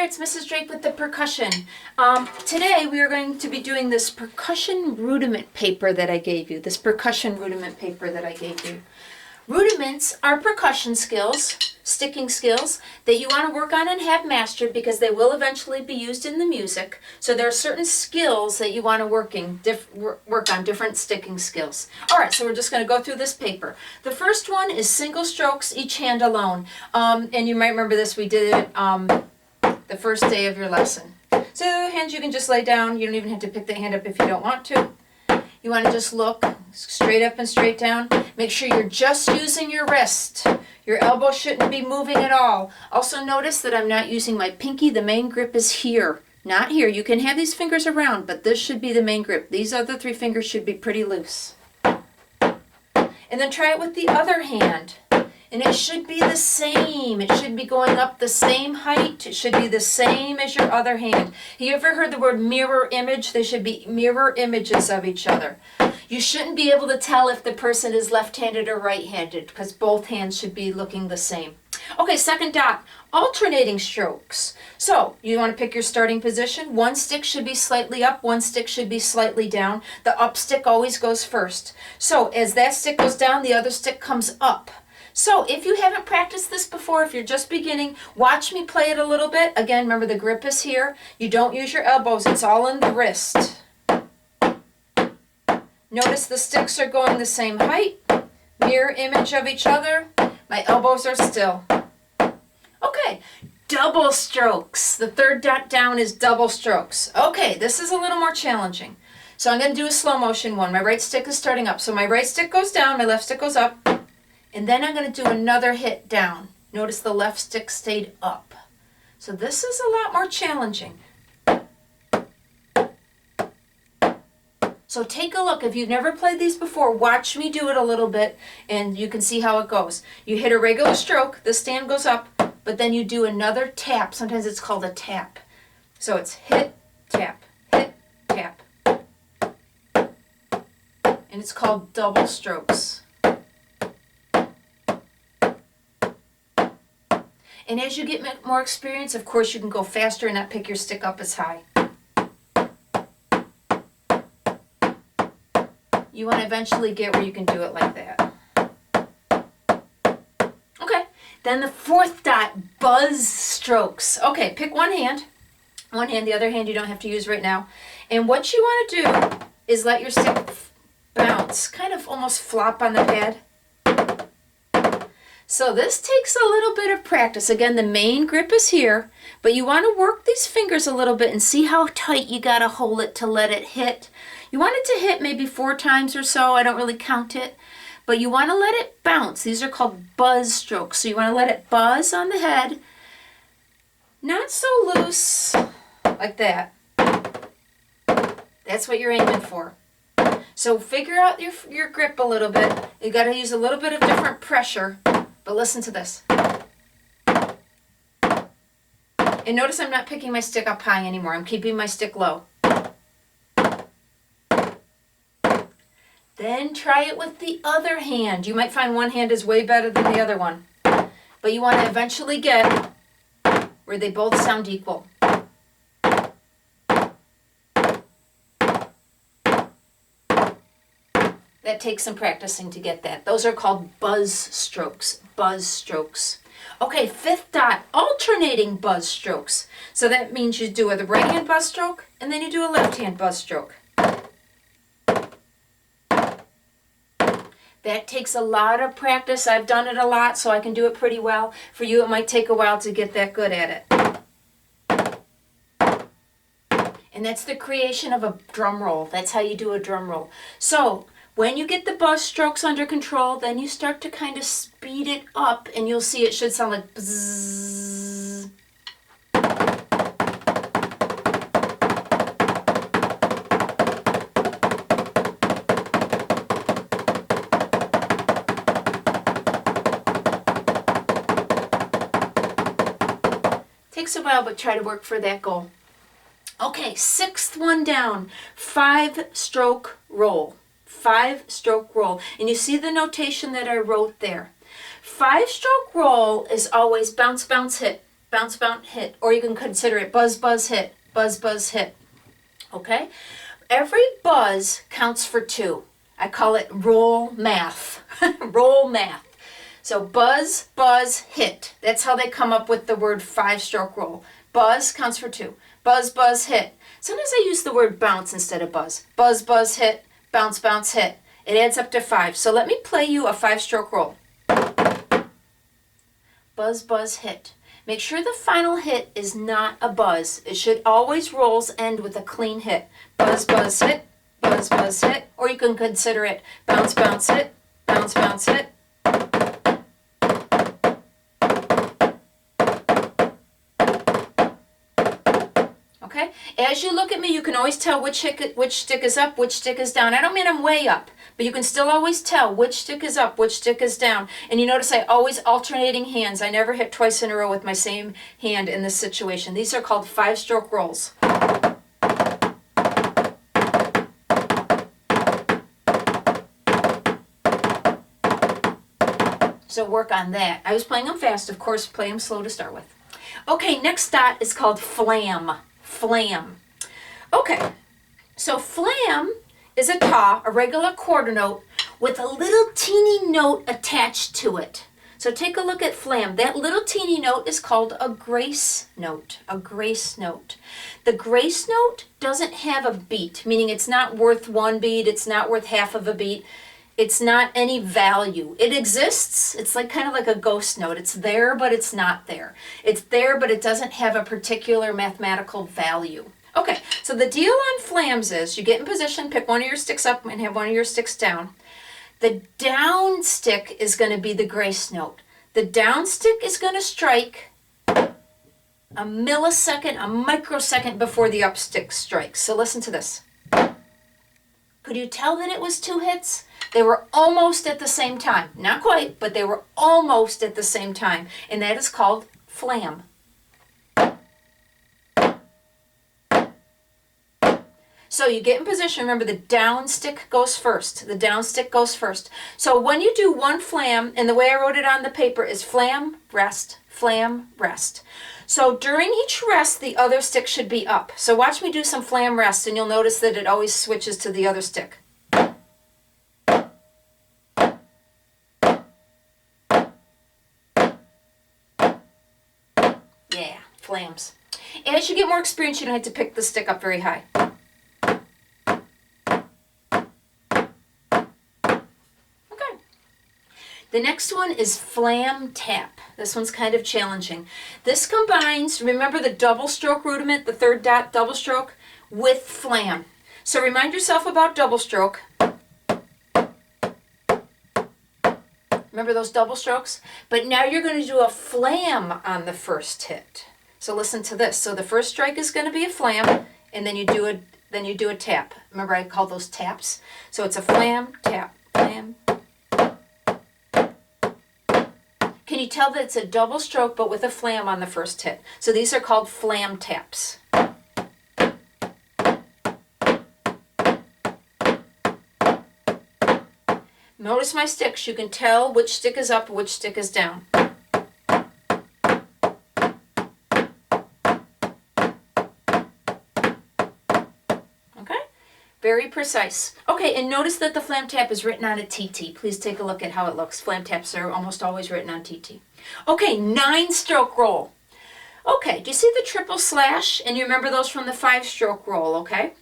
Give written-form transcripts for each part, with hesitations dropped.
it's Mrs. Drake with the percussion. Today we are going to be doing this percussion rudiment paper that I gave you. Rudiments are percussion skills, sticking skills, that you want to work on and have mastered because they will eventually be used in the music. So there are certain skills that you want to work on, different sticking skills. All right, so we're just going to go through this paper. The first one is single strokes, each hand alone. And you might remember this, we did it the first day of your lesson. So hands you can just lay down. You don't even have to pick the hand up if you don't want to. You want to just look straight up and straight down. Make sure you're just using your wrist. Your elbow shouldn't be moving at all. Also notice that I'm not using my pinky. The main grip is here, not here. You can have these fingers around, but this should be the main grip. These other three fingers should be pretty loose. And then try it with the other hand. And it should be the same. It should be going up the same height. It should be the same as your other hand. Have you ever heard the word mirror image? They should be mirror images of each other. You shouldn't be able to tell if the person is left-handed or right-handed because both hands should be looking the same. Okay, second dot, alternating strokes. So you want to pick your starting position. One stick should be slightly up, one stick should be slightly down. The up stick always goes first. So as that stick goes down, the other stick comes up. So if you haven't practiced this before, if you're just beginning, watch me play it a little bit. Again, remember the grip is here. You don't use your elbows. It's all in the wrist. Notice the sticks are going the same height. Mirror image of each other. My elbows are still. Okay, double strokes. The third dot down is double strokes. Okay, this is a little more challenging. So I'm going to do a slow motion one. My right stick is starting up. So my right stick goes down, my left stick goes up. And then I'm going to do another hit down. Notice the left stick stayed up. So this is a lot more challenging. So take a look. If you've never played these before, watch me do it a little bit and you can see how it goes. You hit a regular stroke, the stand goes up, but then you do another tap. Sometimes it's called a tap. So it's hit, tap, hit, tap. And it's called double strokes. And as you get more experience, of course, you can go faster and not pick your stick up as high. You want to eventually get where you can do it like that. Okay, then the fourth dot, buzz strokes. Okay, pick one hand, the other hand you don't have to use right now. And what you want to do is let your stick bounce, kind of almost flop on the pad. So this takes a little bit of practice. Again, the main grip is here, but you want to work these fingers a little bit and see how tight you got to hold it to let it hit. You want it to hit maybe 4 times or so. I don't really count it, but you want to let it bounce. These are called buzz strokes. So you want to let it buzz on the head, not so loose like that. That's what you're aiming for. So figure out your grip a little bit. You got to use a little bit of different pressure. But listen to this. And notice I'm not picking my stick up high anymore. I'm keeping my stick low. Then try it with the other hand. You might find one hand is way better than the other one. But you want to eventually get where they both sound equal. That takes some practicing to get that. Those are called buzz strokes. Buzz strokes. Okay, fifth dot, alternating buzz strokes. So that means you do a right hand buzz stroke and then you do a left hand buzz stroke. That takes a lot of practice. I've done it a lot, so I can do it pretty well. For you, it might take a while to get that good at it. And that's the creation of a drum roll. That's how you do a drum roll. So when you get the buzz strokes under control, then you start to kind of speed it up, and you'll see it should sound like bzzz. Takes a while, but try to work for that goal. Okay, sixth one down, 5-stroke roll. 5-stroke roll. And you see the notation that I wrote there. 5-stroke roll is always bounce, bounce, hit. bounce, bounce, hit. Or you can consider it buzz, buzz, hit, buzz, buzz, hit. Okay? Every buzz counts for 2. I call it roll math. Roll math. So buzz, buzz, hit. That's how they come up with the word 5-stroke roll. Buzz counts for 2. Buzz, buzz, hit. Sometimes I use the word bounce instead of buzz. Buzz, buzz, hit. Bounce, bounce, hit. It adds up to 5. So let me play you a 5-stroke roll. Buzz, buzz, hit. Make sure the final hit is not a buzz. It should always rolls end with a clean hit. Buzz, buzz, hit. Buzz, buzz, hit. Or you can consider it bounce, bounce, hit. Bounce, bounce, hit. Okay? As you look at me, you can always tell which stick is up, which stick is down. I don't mean I'm way up, but you can still always tell which stick is up, which stick is down. And you notice I always alternating hands. I never hit twice in a row with my same hand in this situation. These are called 5-stroke rolls. So work on that. I was playing them fast, of course, play them slow to start with. Okay, next dot is called flam. Flam. Okay, so flam is a ta, a regular quarter note, with a little teeny note attached to it. So take a look at flam. That little teeny note is called a grace note, a grace note. The grace note doesn't have a beat, meaning it's not worth 1 beat, it's not worth half of a beat. It's not any value. It exists. It's like kind of like a ghost note. It's there, but it's not there. It's there, but it doesn't have a particular mathematical value. Okay, so the deal on flams is you get in position, pick one of your sticks up and have one of your sticks down. The down stick is going to be the grace note. The down stick is going to strike a millisecond, a microsecond before the up stick strikes. So listen to this. Could you tell that it was 2 hits? They were almost at the same time. Not quite, but they were almost at the same time. And that is called flam. So you get in position. Remember, the down stick goes first. The down stick goes first. So when you do one flam, and the way I wrote it on the paper is flam, rest, flam, rest. So during each rest, the other stick should be up. So watch me do some flam rest, and you'll notice that it always switches to the other stick. Yeah, flams. As you get more experience, you don't have to pick the stick up very high. Okay. The next one is flam tap. This one's kind of challenging. This combines, remember the double stroke rudiment, the third dot double stroke, with flam. So remind yourself about double stroke. Remember those double strokes? But now you're going to do a flam on the first hit. So listen to this. So the first strike is going to be a flam, and then you do a tap. Remember I call those taps? So it's a flam, tap, flam. Can you tell that it's a double stroke but with a flam on the first hit? So these are called flam taps. Notice my sticks. You can tell which stick is up, which stick is down. Okay? Very precise. Okay, and notice that the flam tap is written on a TT. Please take a look at how it looks. Flam taps are almost always written on TT. Okay, 9-stroke roll. Okay, do you see the triple slash? And you remember those from the 5-stroke roll, okay?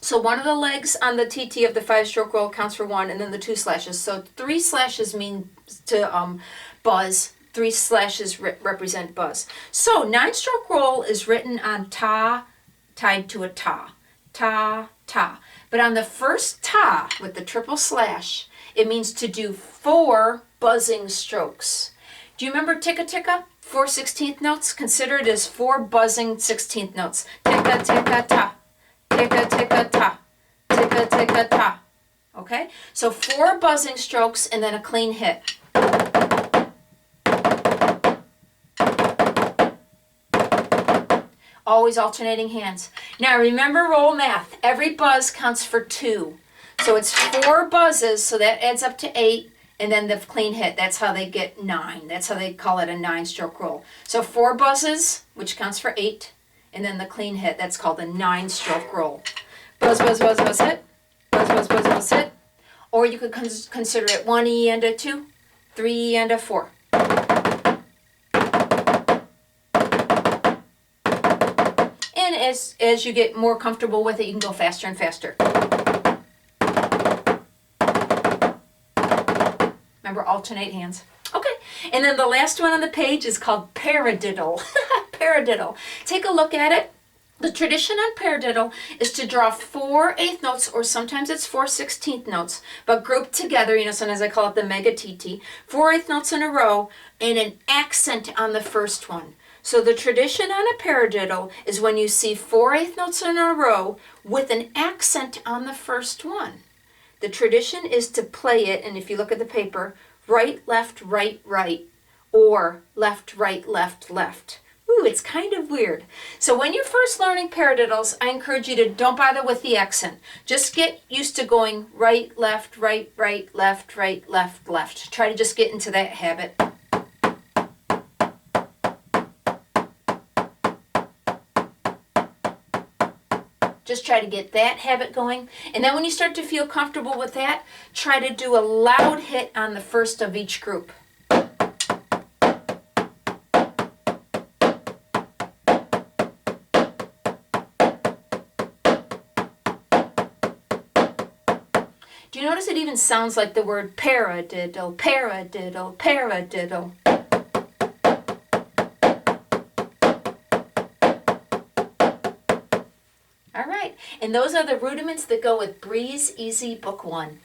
So one of the legs on the TT of the 5-stroke roll counts for 1, and then the 2 slashes. So 3 slashes mean to buzz. 3 slashes represent buzz. So 9-stroke roll is written on ta tied to a ta. Ta, ta. But on the first ta with the triple slash, it means to do 4 buzzing strokes. Do you remember ticka ticka? 4 16th notes? Consider it as 4 buzzing 16th notes. Ticka ticka ta. Ticka ticka ta, ticka ticka ta. Okay? So 4 buzzing strokes and then a clean hit. Always alternating hands. Now remember roll math. Every buzz counts for 2. So it's 4 buzzes, so that adds up to 8, And then the clean hit, that's how they get 9. That's how they call it a 9-stroke roll. So 4 buzzes, which counts for 8, and then the clean hit, that's called a 9-stroke roll. Buzz, buzz, buzz, buzz, hit. Buzz, buzz, buzz, buzz, hit. Or you could consider it 1 E and a 2, 3 E and a 4. And as you get more comfortable with it, you can go faster and faster. Remember, alternate hands. Okay, and then the last one on the page is called Paradiddle. Paradiddle. Take a look at it. The tradition on Paradiddle is to draw 4 eighth notes, or sometimes it's 4 16th notes, but grouped together, you know, sometimes I call it the mega TT, 4 eighth notes in a row and an accent on the first one. So the tradition on a paradiddle is when you see 4 eighth notes in a row with an accent on the first one. The tradition is to play it, and if you look at the paper, right, left, right, right, or left, right, left, left. Ooh, it's kind of weird. So when you're first learning paradiddles, I encourage you to don't bother with the accent. Just get used to going right, left, right, right, left, right, left, left. Try to just get into that habit. Just try to get that habit going. And then when you start to feel comfortable with that, try to do a loud hit on the first of each group. Do you notice it even sounds like the word paradiddle, paradiddle, paradiddle? All right, and those are the rudiments that go with Breeze Easy Book 1.